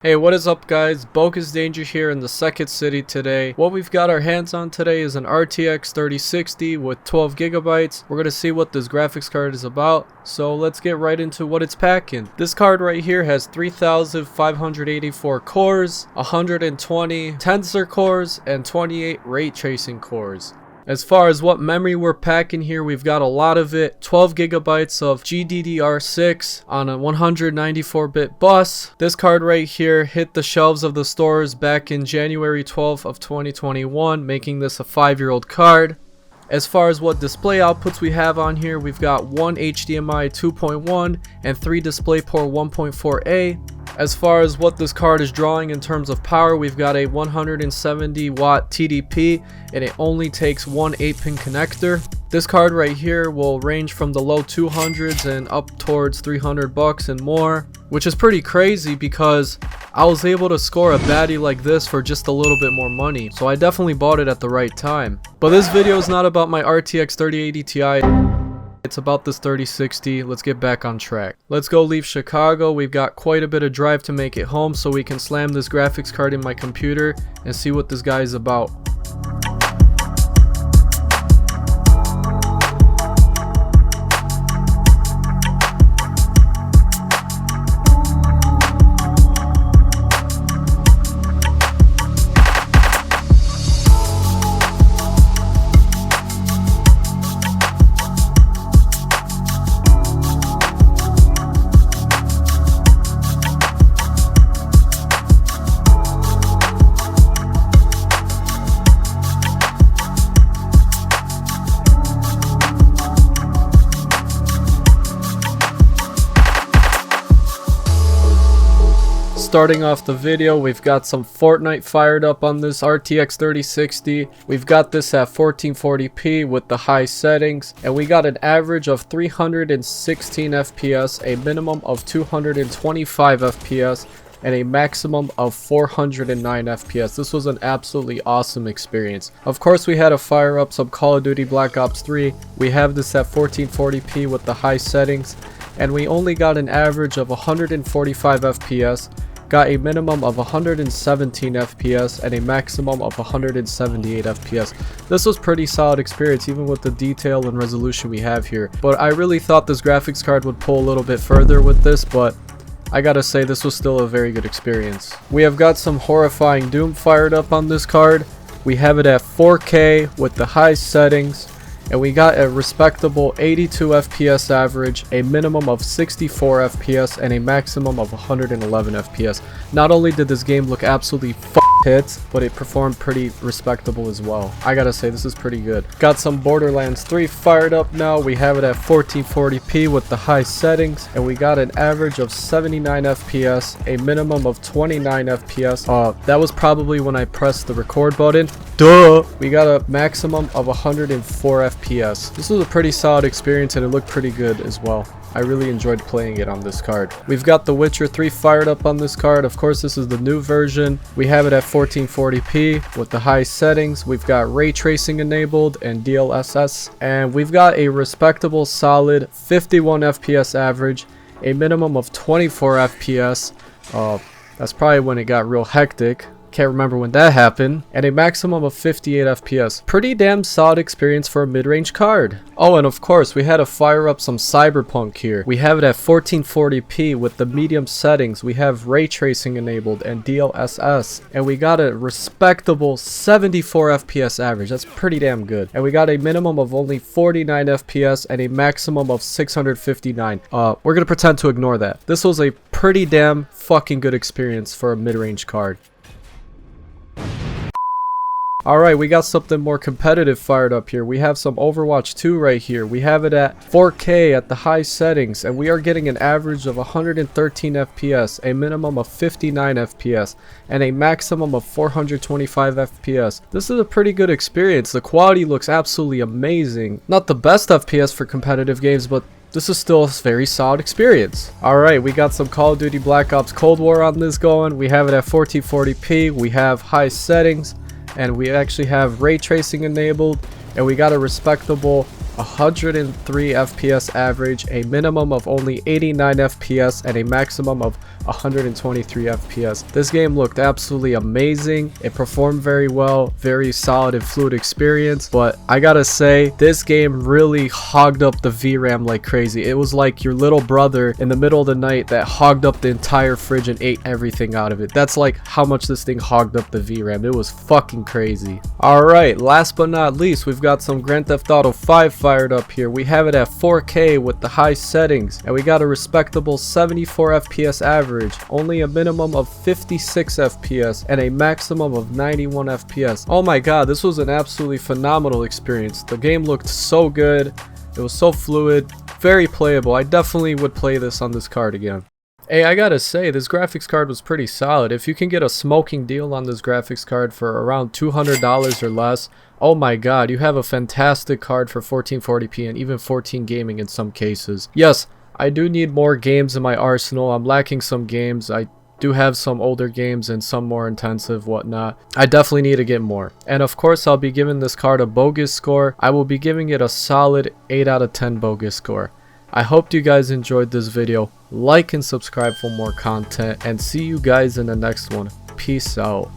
Hey, what is up guys? Bogus Danger here in the second city today. What we've got our hands on today is an RTX 3060 with 12 gigabytes. We're gonna see what this graphics card is about. So let's get right into what it's packing. This card right here has 3,584 cores, 120 tensor cores, and 28 ray tracing cores. As far as what memory we're packing here, we've got a lot of it. 12 gigabytes of GDDR6 on a 194-bit bus. This card right here hit the shelves of the stores back in January 12th of 2021, making this a 5-year-old card. As far as what display outputs we have on here, we've got one HDMI 2.1 and 3 DisplayPort 1.4a. As far as what this card is drawing in terms of power, we've got a 170 watt TDP and it only takes one 8-pin connector. This card right here will range from the low 200s and up towards $300 and more, which is pretty crazy because I was able to score a baddie like this for just a little bit more money, so I definitely bought it at the right time. But this video is not about my RTX 3080 Ti. It's about this 3060. Let's get back on track. Let's go leave Chicago. We've got quite a bit of drive to make it home so we can slam this graphics card in my computer and see what this guy is about. Starting off the video, we've got some Fortnite fired up on this RTX 3060. We've got this at 1440p with the high settings, and we got an average of 316 FPS, a minimum of 225 FPS, and a maximum of 409 FPS. This was an absolutely awesome experience. Of course, we had to fire up some Call of Duty Black Ops 3. We have this at 1440p with the high settings, and we only got an average of 145 FPS. Got a minimum of 117 FPS and a maximum of 178 FPS. This was pretty solid experience even with the detail and resolution we have here. But I really thought this graphics card would pull a little bit further with this, but I gotta say this was still a very good experience. We have got some horrifying Doom fired up on this card. We have it at 4K with the high settings. And we got a respectable 82 FPS average, a minimum of 64 FPS, and a maximum of 111 FPS. Not only did this game look absolutely hits, but it performed pretty respectable as well. I gotta say, this is pretty good. Got some Borderlands 3 fired up now. We have it at 1440p with the high settings, and we got an average of 79 FPS, a minimum of 29 FPS. That was probably when I pressed the record button. Duh! We got a maximum of 104 FPS. This was a pretty solid experience and it looked pretty good as well. I really enjoyed playing it on this card. We've got The Witcher 3 fired up on this card. Of course, this is the new version. We have it at 1440p with the high settings. We've got ray tracing enabled and DLSS. And we've got a respectable solid 51 FPS average, a minimum of 24 FPS. That's probably when it got real hectic. Can't remember when that happened. And a maximum of 58 FPS. Pretty damn solid experience for a mid-range card. Oh, and of course, we had to fire up some Cyberpunk here. We have it at 1440p with the medium settings. We have ray tracing enabled and DLSS. And we got a respectable 74 FPS average. That's pretty damn good. And we got a minimum of only 49 FPS and a maximum of 659. We're gonna pretend to ignore that. This was a pretty damn fucking good experience for a mid-range card. Alright, we got something more competitive fired up here. We have some Overwatch 2 right here. We have it at 4K at the high settings, and we are getting an average of 113 FPS, a minimum of 59 FPS, and a maximum of 425 FPS. This is a pretty good experience. The quality looks absolutely amazing. Not the best FPS for competitive games, but this is still a very solid experience. Alright, we got some Call of Duty Black Ops Cold War on this going. We have it at 1440p. We have high settings. And we actually have ray tracing enabled, and we got a respectable 103 FPS average, a minimum of only 89 FPS, and a maximum of 123 FPS. This game looked absolutely amazing. It performed very well, very solid and fluid experience, but I gotta say, this game really hogged up the VRAM like crazy. It was like your little brother in the middle of the night that hogged up the entire fridge and ate everything out of it. That's like how much this thing hogged up the VRAM. It was fucking crazy. Alright, last but not least, we've got some Grand Theft Auto 5 fired up here. We have it at 4K with the high settings, and we got a respectable 74 FPS average, only a minimum of 56 FPS, and a maximum of 91 FPS. Oh my god, this was an absolutely phenomenal experience. The game looked so good. It was so fluid, very playable. I definitely would play this on this card again. Hey, I gotta say, this graphics card was pretty solid. If you can get a smoking deal on this graphics card for around $200 or less, oh my god, you have a fantastic card for 1440p and even 14 gaming in some cases. Yes, I do need more games in my arsenal. I'm lacking some games. I do have some older games and some more intensive whatnot. I definitely need to get more. And of course, I'll be giving this card a bogus score. I will be giving it a solid 8 out of 10 bogus score. I hope you guys enjoyed this video. Like and subscribe for more content, and see you guys in the next one. Peace out.